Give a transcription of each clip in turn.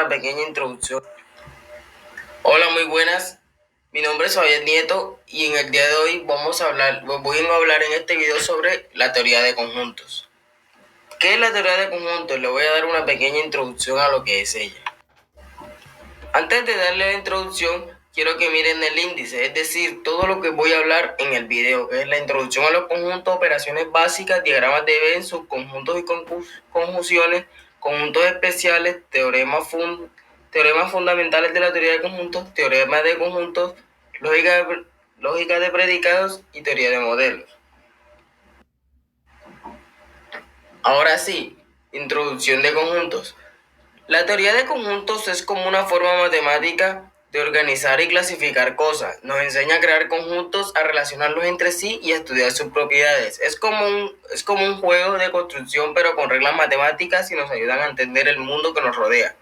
una pequeña introducción. Hola, muy buenas. Mi nombre es Fabián Nieto y en el día de hoy voy a hablar en este video sobre la teoría de conjuntos. ¿Qué es la teoría de conjuntos? Le voy a dar una pequeña introducción a lo que es ella. Antes de darle la introducción, quiero que miren el índice, es decir, todo lo que voy a hablar en el video, que es la introducción a los conjuntos, operaciones básicas, diagramas de Venn, subconjuntos y conjunciones, conjuntos especiales, teoremas fundamentales de la teoría de conjuntos, teoremas de conjuntos, lógica de predicados y teoría de modelos. Ahora sí, introducción de conjuntos. La teoría de conjuntos es como una forma matemática de organizar y clasificar cosas. Nos enseña a crear conjuntos, a relacionarlos entre sí y a estudiar sus propiedades. Es como un juego de construcción, pero con reglas matemáticas y nos ayudan a entender el mundo que nos rodea.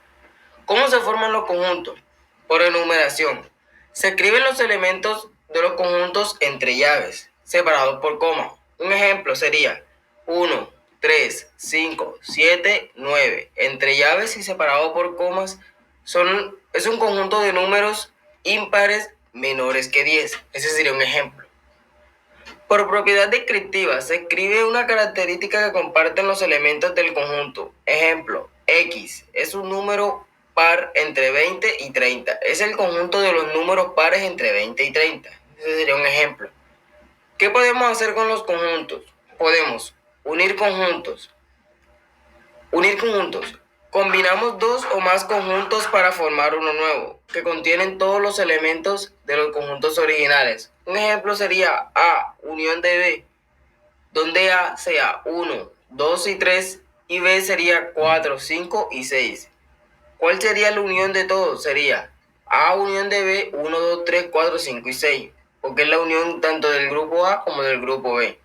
¿Cómo se forman los conjuntos? Por enumeración. Se escriben los elementos de los conjuntos entre llaves, separados por coma. Un ejemplo sería 1, 3, 5, 7, 9. Entre llaves y separado por comas es un conjunto de números impares menores que 10. Ese sería un ejemplo. Por propiedad descriptiva, se escribe una característica que comparten los elementos del conjunto. Ejemplo, X es un número par entre 20 y 30. Es el conjunto de los números pares entre 20 y 30. Ese sería un ejemplo. ¿Qué podemos hacer con los conjuntos? Podemos unir conjuntos. Combinamos dos o más conjuntos para formar uno nuevo, que contienen todos los elementos de los conjuntos originales. Un ejemplo sería A, unión de B, donde A sea 1, 2 y 3 y B sería 4, 5 y 6. ¿Cuál sería la unión de todos? Sería A unión de B, 1, 2, 3, 4, 5 y 6, porque es la unión tanto del grupo A como del grupo B.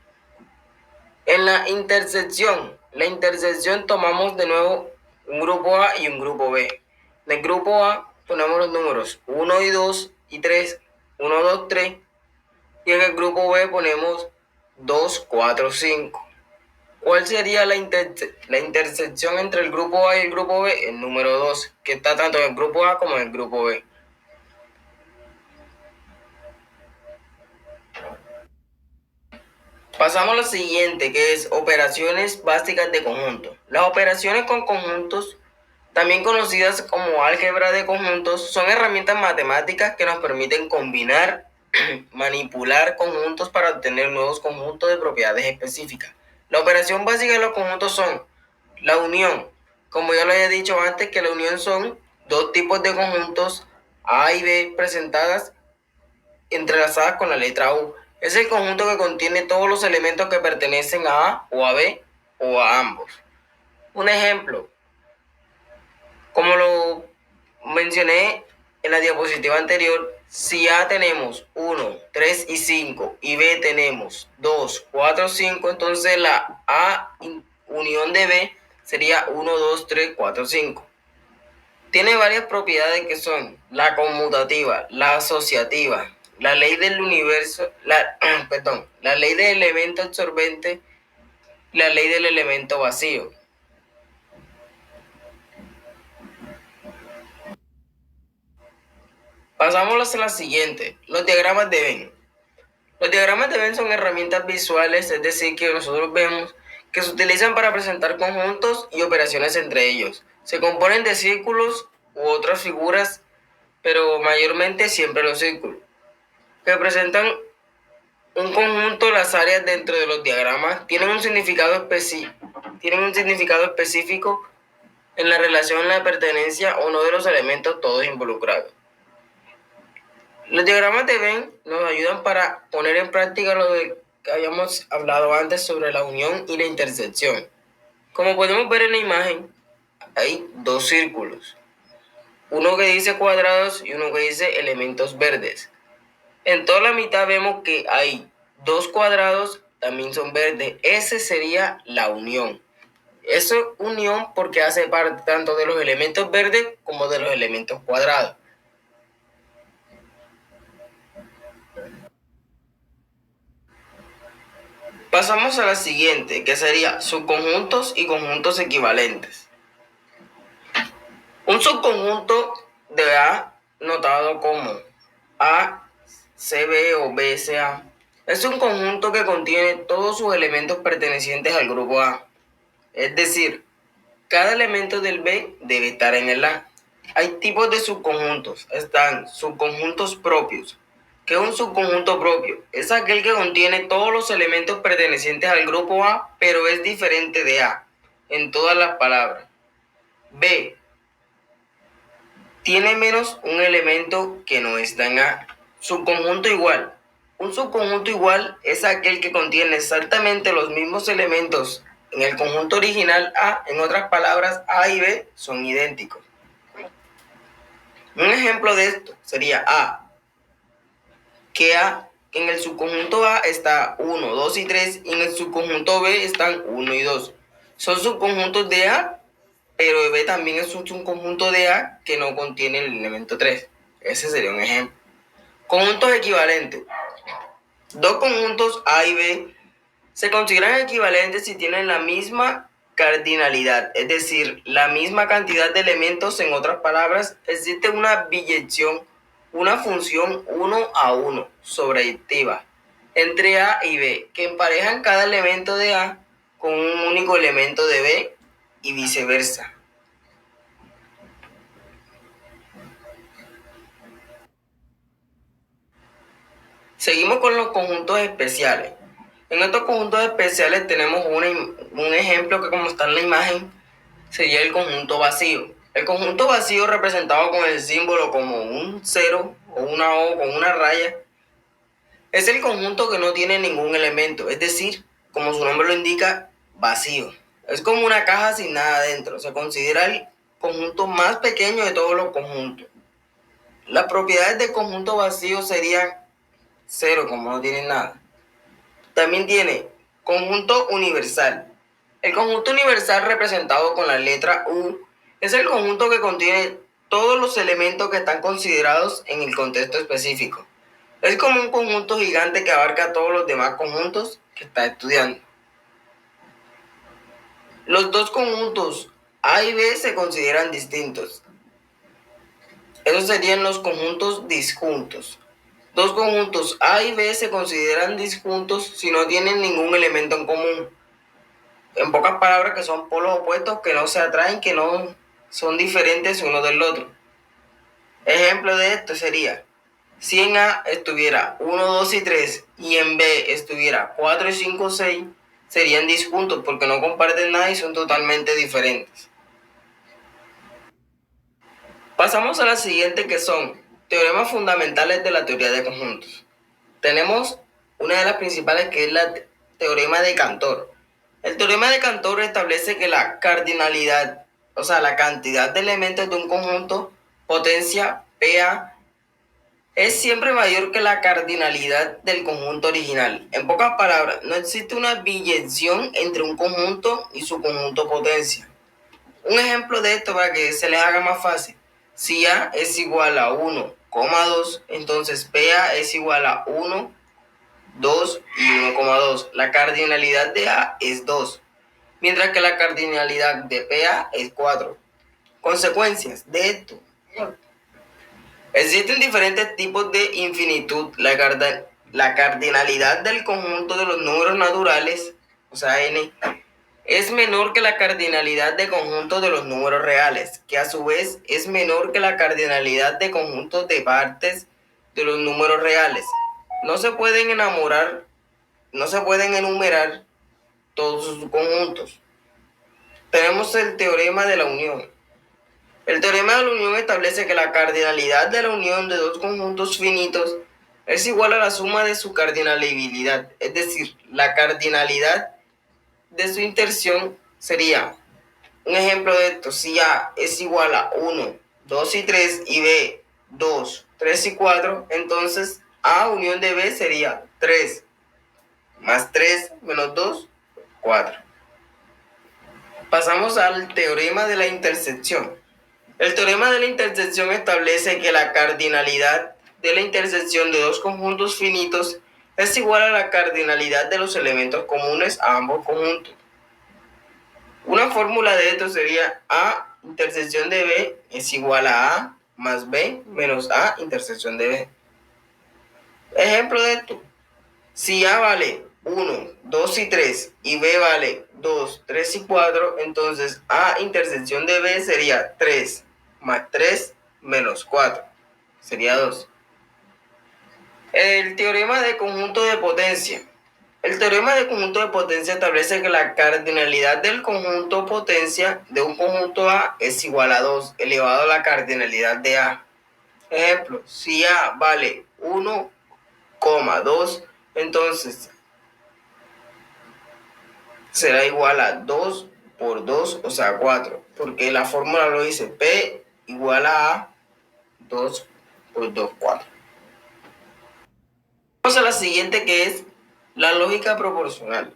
En la intersección tomamos de nuevo un grupo A y un grupo B. En el grupo A ponemos los números 1 y 2 y 3, 1, 2, 3. Y en el grupo B ponemos 2, 4, 5. ¿Cuál sería la intersección entre el grupo A y el grupo B? El número 2, que está tanto en el grupo A como en el grupo B. Pasamos a lo siguiente, que es operaciones básicas de conjuntos. Las operaciones con conjuntos, también conocidas como álgebra de conjuntos, son herramientas matemáticas que nos permiten combinar, manipular conjuntos para obtener nuevos conjuntos de propiedades específicas. La operación básica de los conjuntos son la unión. Como ya lo había dicho antes, que la unión son dos tipos de conjuntos A y B presentadas entrelazadas con la letra U. Es el conjunto que contiene todos los elementos que pertenecen a A o a B o a ambos. Un ejemplo, como lo mencioné en la diapositiva anterior, si A tenemos 1, 3 y 5 y B tenemos 2, 4, 5, entonces la A unión de B sería 1, 2, 3, 4, 5. Tiene varias propiedades que son la conmutativa, la asociativa, la ley del universo, la ley del elemento absorbente, la ley del elemento vacío. Pasamos a la siguiente, los diagramas de Venn. Los diagramas de Venn son herramientas visuales, es decir, que nosotros vemos que se utilizan para presentar conjuntos y operaciones entre ellos. Se componen de círculos u otras figuras, pero mayormente siempre los círculos, que presentan un conjunto. Las áreas dentro de los diagramas tienen un significado específico en la relación, la pertenencia o no de los elementos todos involucrados. Los diagramas de Venn nos ayudan para poner en práctica lo que habíamos hablado antes sobre la unión y la intersección. Como podemos ver en la imagen, hay dos círculos, uno que dice cuadrados y uno que dice elementos verdes. En toda la mitad vemos que hay dos cuadrados, también son verdes. Ese sería la unión. Eso es unión porque hace parte tanto de los elementos verdes como de los elementos cuadrados. Pasamos a la siguiente, que sería subconjuntos y conjuntos equivalentes. Un subconjunto de A, notado como A, CB o BCA, es un conjunto que contiene todos sus elementos pertenecientes al grupo A. Es decir, cada elemento del B debe estar en el A. Hay tipos de subconjuntos. Están subconjuntos propios. ¿Qué es un subconjunto propio? Es aquel que contiene todos los elementos pertenecientes al grupo A, pero es diferente de A en todas las palabras. B, tiene menos un elemento que no está en A. Subconjunto igual. Un subconjunto igual es aquel que contiene exactamente los mismos elementos en el conjunto original A. En otras palabras, A y B son idénticos. Un ejemplo de esto sería A, que en el subconjunto A está 1, 2 y 3 y en el subconjunto B están 1 y 2. Son subconjuntos de A, pero B también es un subconjunto de A que no contiene el elemento 3. Ese sería un ejemplo. Conjuntos equivalentes. Dos conjuntos A y B se consideran equivalentes si tienen la misma cardinalidad, es decir, la misma cantidad de elementos. En otras palabras, existe una biyección, una función 1 a 1 sobreyectiva entre A y B, que emparejan cada elemento de A con un único elemento de B y viceversa. Seguimos con los conjuntos especiales. En estos conjuntos especiales tenemos un ejemplo que, como está en la imagen, sería el conjunto vacío. El conjunto vacío, representado con el símbolo como un 0 o una O con una raya, es el conjunto que no tiene ningún elemento, es decir, como su nombre lo indica, vacío. Es como una caja sin nada dentro. Se considera el conjunto más pequeño de todos los conjuntos. Las propiedades del conjunto vacío serían 0, como no tiene nada. También tiene conjunto universal. El conjunto universal, representado con la letra U, es el conjunto que contiene todos los elementos que están considerados en el contexto específico. Es como un conjunto gigante que abarca todos los demás conjuntos que está estudiando. Los dos conjuntos A y B se consideran distintos. Esos serían los conjuntos disjuntos. Dos conjuntos A y B se consideran disjuntos si no tienen ningún elemento en común. En pocas palabras, que son polos opuestos que no se atraen, que no son diferentes uno del otro. Ejemplo de esto sería, si en A estuviera 1, 2 y 3 y en B estuviera 4, 5, 6, serían disjuntos porque no comparten nada y son totalmente diferentes. Pasamos a la siguiente, que son teoremas fundamentales de la teoría de conjuntos. Tenemos una de las principales, que es la teorema de Cantor. El teorema de Cantor establece que la cardinalidad, o sea, la cantidad de elementos de un conjunto, potencia PA, es siempre mayor que la cardinalidad del conjunto original. En pocas palabras, no existe una biyección entre un conjunto y su conjunto potencia. Un ejemplo de esto para que se les haga más fácil. Si A es igual a 1,2, entonces PA es igual a 1, 2 y 1,2. La cardinalidad de A es 2, mientras que la cardinalidad de PA es 4. Consecuencias de esto. Existen diferentes tipos de infinitud. La cardinalidad del conjunto de los números naturales, o sea, n, es menor que la cardinalidad de conjuntos de los números reales, que a su vez es menor que la cardinalidad de conjuntos de partes de los números reales. No se pueden enumerar todos sus conjuntos. Tenemos el teorema de la unión. El teorema de la unión establece que la cardinalidad de la unión de dos conjuntos finitos es igual a la suma de su cardinalidad, es decir, la cardinalidad de su interción sería, un ejemplo de esto, si A es igual a 1, 2 y 3 y B 2, 3 y 4, entonces A unión de B sería 3 más 3 menos 2, 4. Pasamos al teorema de la intersección. El teorema de la intersección establece que la cardinalidad de la intersección de dos conjuntos finitos es igual a la cardinalidad de los elementos comunes a ambos conjuntos. Una fórmula de esto sería A intersección de B es igual a A más B menos A intersección de B. Ejemplo de esto. Si A vale 1, 2 y 3 y B vale 2, 3 y 4, entonces A intersección de B sería 3 más 3 menos 4. Sería 2. El teorema de conjunto de potencia. El teorema de conjunto de potencia establece que la cardinalidad del conjunto potencia de un conjunto A es igual a 2 elevado a la cardinalidad de A. Ejemplo, si A vale 1,2, entonces será igual a 2 por 2, o sea 4, porque la fórmula lo dice P igual a 2 por 2, 4. Vamos a la siguiente, que es la lógica proporcional.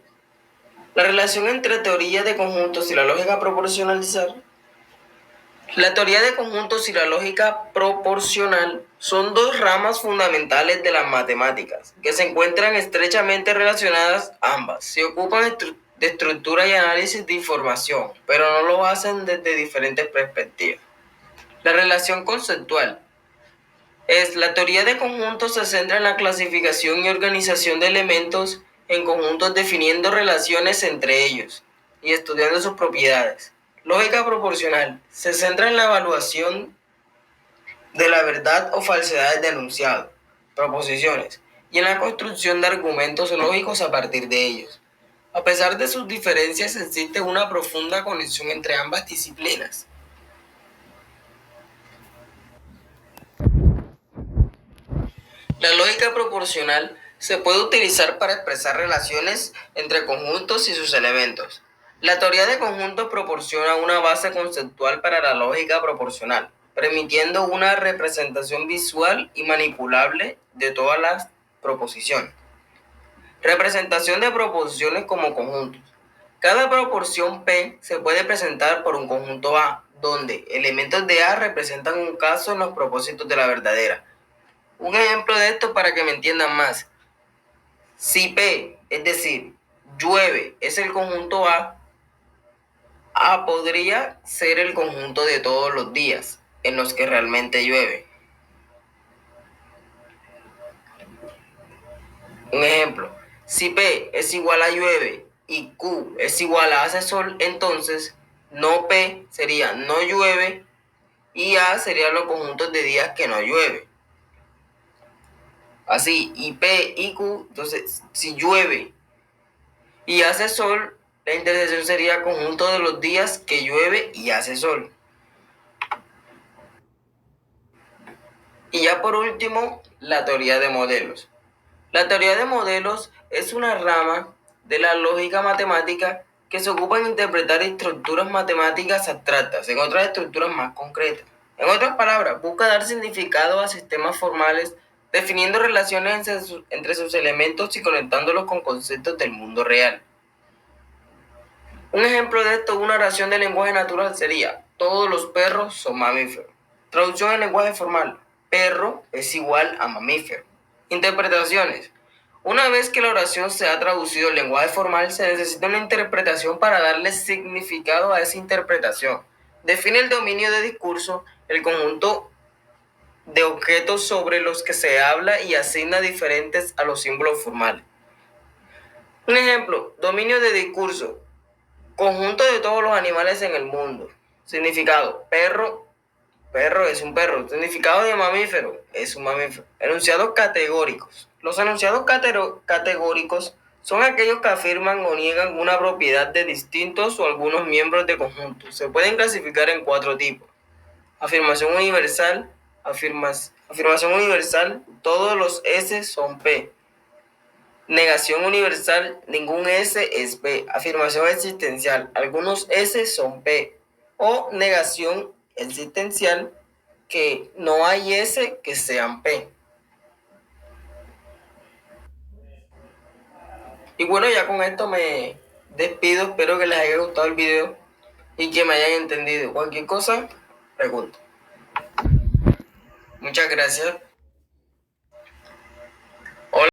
La relación entre teoría de conjuntos y la lógica proporcionalizar. La teoría de conjuntos y la lógica proporcional son dos ramas fundamentales de las matemáticas que se encuentran estrechamente relacionadas ambas. Se ocupan de estructura y análisis de información, pero no lo hacen desde diferentes perspectivas. La relación conceptual es la teoría de conjuntos se centra en la clasificación y organización de elementos en conjuntos definiendo relaciones entre ellos y estudiando sus propiedades. Lógica proporcional se centra en la evaluación de la verdad o falsedades de enunciados, proposiciones, y en la construcción de argumentos lógicos a partir de ellos. A pesar de sus diferencias, existe una profunda conexión entre ambas disciplinas. La lógica proporcional se puede utilizar para expresar relaciones entre conjuntos y sus elementos. La teoría de conjuntos proporciona una base conceptual para la lógica proporcional, permitiendo una representación visual y manipulable de todas las proposiciones. Representación de proposiciones como conjuntos. Cada proporción P se puede presentar por un conjunto A, donde elementos de A representan un caso en los propósitos de la verdadera. Un ejemplo de esto para que me entiendan más. Si P, es decir, llueve, es el conjunto A, A podría ser el conjunto de todos los días en los que realmente llueve. Un ejemplo, si P es igual a llueve y Q es igual a hace sol, entonces no P sería no llueve y A serían los conjuntos de días que no llueve. Así, y P y Q, entonces si llueve y hace sol, la intersección sería conjunto de los días que llueve y hace sol. Y ya por último, la teoría de modelos. La teoría de modelos es una rama de la lógica matemática que se ocupa en interpretar estructuras matemáticas abstractas en otras estructuras más concretas. En otras palabras, busca dar significado a sistemas formales, definiendo relaciones entre sus elementos y conectándolos con conceptos del mundo real. Un ejemplo de esto, una oración de lenguaje natural sería: todos los perros son mamíferos. Traducción en lenguaje formal: perro es igual a mamífero. Interpretaciones. Una vez que la oración se ha traducido al lenguaje formal, se necesita una interpretación para darle significado a esa interpretación. Define el dominio de discurso, el conjunto de objetos sobre los que se habla y asigna diferentes a los símbolos formales. Un ejemplo, dominio de discurso: conjunto de todos los animales en el mundo. Significado: perro, perro es un perro. Significado de mamífero: es un mamífero. Enunciados categóricos. Los enunciados categóricos son aquellos que afirman o niegan una propiedad de distintos o algunos miembros de conjuntos. Se pueden clasificar en 4 tipos. Afirmación universal. Afirmación universal: todos los S son P. Negación universal: ningún S es P. Afirmación existencial: algunos S son P. O negación existencial: que no hay S que sean P. Y bueno, ya con esto me despido. Espero que les haya gustado el video y que me hayan entendido. Cualquier cosa, pregunta. Muchas gracias.